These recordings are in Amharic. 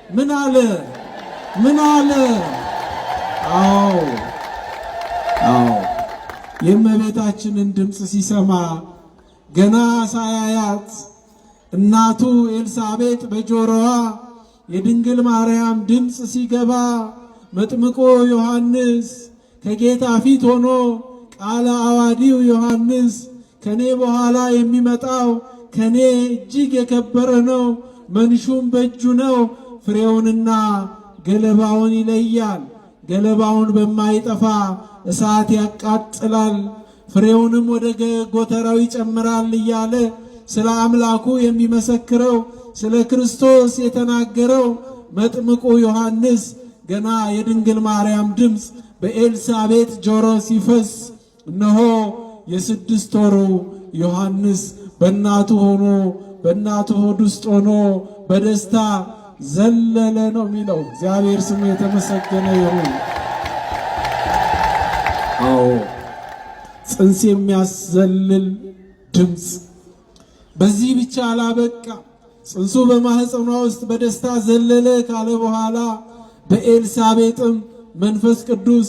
ምን አለ? ምን አለ? አዎ የእመቤታችንን ድምፅ ሲሰማ ገና ሳያያት እናቱ ኤልሳቤጥ በጆሮዋ የድንግል ማርያም ድምፅ ሲገባ መጥምቆ ዮሐንስ ከጌታ ፊት ሆኖ ቃለ አዋዲው ዮሐንስ ከኔ በኋላ የሚመጣው ከኔ እጅግ የከበረ ነው፣ መንሹም በእጁ ነው፣ ፍሬውንና ገለባውን ይለያል፣ ገለባውን በማይጠፋ እሳት ያቃጥላል፣ ፍሬውንም ወደ ጎተራው ይጨምራል እያለ ስለ አምላኩ የሚመሰክረው ስለ ክርስቶስ የተናገረው መጥምቁ ዮሐንስ ገና የድንግል ማርያም ድምፅ በኤልሳቤጥ ጆሮ ሲፈስ እነሆ የ6 ወሩ ዮሐንስ በእናቱ ሆድ ውስጥ ሆኖ በደስታ ዘለለ ነው የሚለው። እግዚአብሔር ስሙ የተመሰገነ ይሁን። አዎ ጽንስ የሚያስዘልል ድምፅ። በዚህ ብቻ አላበቃ። ጽንሱ በማህፀኗ ውስጥ በደስታ ዘለለ ካለ በኋላ በኤልሳቤጥም መንፈስ ቅዱስ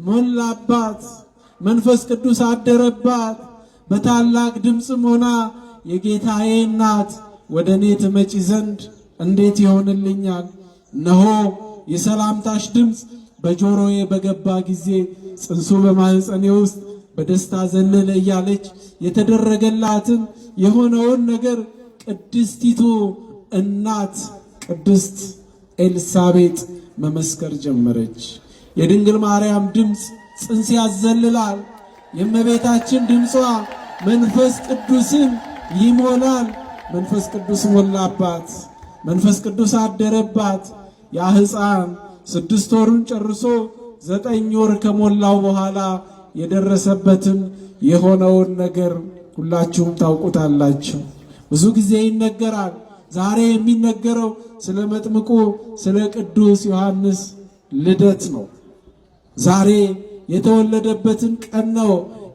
ሞላባት፣ መንፈስ ቅዱስ አደረባት። በታላቅ ድምፅም ሆና የጌታዬ እናት ወደ እኔ ትመጪ ዘንድ እንዴት ይሆንልኛል? እነሆ የሰላምታሽ ድምፅ በጆሮዬ በገባ ጊዜ ጽንሱ በማህፀኔ ውስጥ በደስታ ዘለለ እያለች የተደረገላትን የሆነውን ነገር ቅድስቲቱ እናት ቅድስት ኤልሳቤጥ መመስከር ጀመረች። የድንግል ማርያም ድምፅ ጽንስ ያዘልላል። የእመቤታችን ድምጿ መንፈስ ቅዱስን ይሞላል። መንፈስ ቅዱስ ሞላባት፣ መንፈስ ቅዱስ አደረባት። ያ ሕፃን 6 ወሩን ጨርሶ 9 ወር ከሞላው በኋላ የደረሰበትን የሆነውን ነገር ሁላችሁም ታውቁታላችሁ። ብዙ ጊዜ ይነገራል። ዛሬ የሚነገረው ስለ መጥምቁ ስለ ቅዱስ ዮሐንስ ልደት ነው። ዛሬ የተወለደበትን ቀን ነው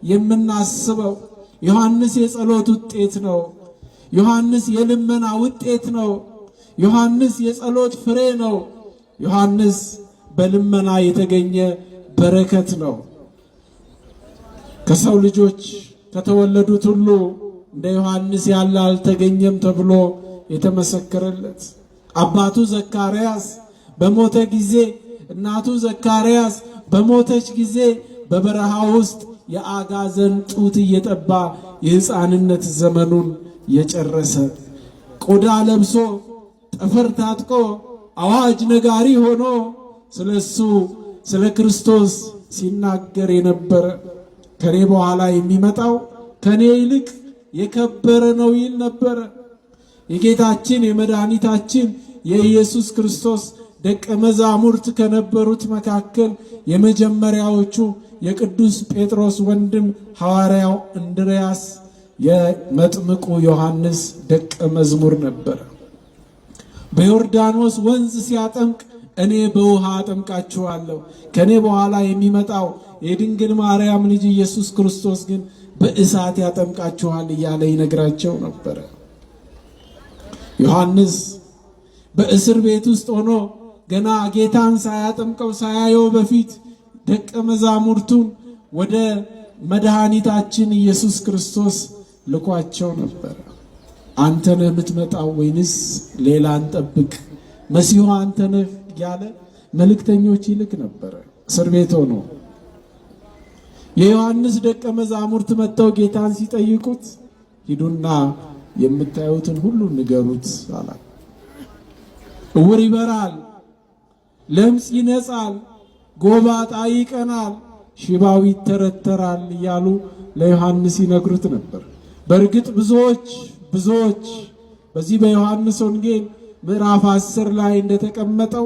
የምናስበው። ዮሐንስ የጸሎት ውጤት ነው። ዮሐንስ የልመና ውጤት ነው። ዮሐንስ የጸሎት ፍሬ ነው። ዮሐንስ በልመና የተገኘ በረከት ነው። ከሰው ልጆች ከተወለዱት ሁሉ እንደ ዮሐንስ ያለ አልተገኘም ተብሎ የተመሰከረለት አባቱ ዘካርያስ በሞተ ጊዜ፣ እናቱ ዘካርያስ በሞተች ጊዜ በበረሃ ውስጥ የአጋዘን ጡት እየጠባ የሕፃንነት ዘመኑን የጨረሰ ቆዳ ለብሶ ጠፈር ታጥቆ አዋጅ ነጋሪ ሆኖ ስለሱ ስለ ክርስቶስ ሲናገር የነበረ ከኔ በኋላ የሚመጣው ከኔ ይልቅ የከበረ ነው ይል ነበረ። የጌታችን የመድኃኒታችን የኢየሱስ ክርስቶስ ደቀ መዛሙርት ከነበሩት መካከል የመጀመሪያዎቹ የቅዱስ ጴጥሮስ ወንድም ሐዋርያው እንድርያስ የመጥምቁ ዮሐንስ ደቀ መዝሙር ነበረ። በዮርዳኖስ ወንዝ ሲያጠምቅ እኔ በውሃ አጠምቃችኋለሁ፣ ከኔ በኋላ የሚመጣው የድንግል ማርያም ልጅ ኢየሱስ ክርስቶስ ግን በእሳት ያጠምቃችኋል እያለ ይነግራቸው ነበረ። ዮሐንስ በእስር ቤት ውስጥ ሆኖ ገና ጌታን ሳያጠምቀው ሳያየው በፊት ደቀ መዛሙርቱን ወደ መድኃኒታችን ኢየሱስ ክርስቶስ ልኳቸው ነበረ። አንተ ነህ የምትመጣው ወይንስ ሌላ እንጠብቅ? መሲሁ አንተ ነህ ያለ መልእክተኞች ይልክ ነበረ። እስር ቤት ሆኖ የዮሐንስ ደቀ መዛሙርት መጥተው ጌታን ሲጠይቁት ሂዱና የምታዩትን ሁሉ ንገሩት አላል። እውር ይበራል፣ ለምጽ ይነጻል፣ ጎባጣ ይቀናል፣ ሽባው ይተረተራል እያሉ ለዮሐንስ ይነግሩት ነበር። በእርግጥ ብዙዎች በዚህ በዮሐንስ ወንጌል ምዕራፍ 10 ላይ እንደተቀመጠው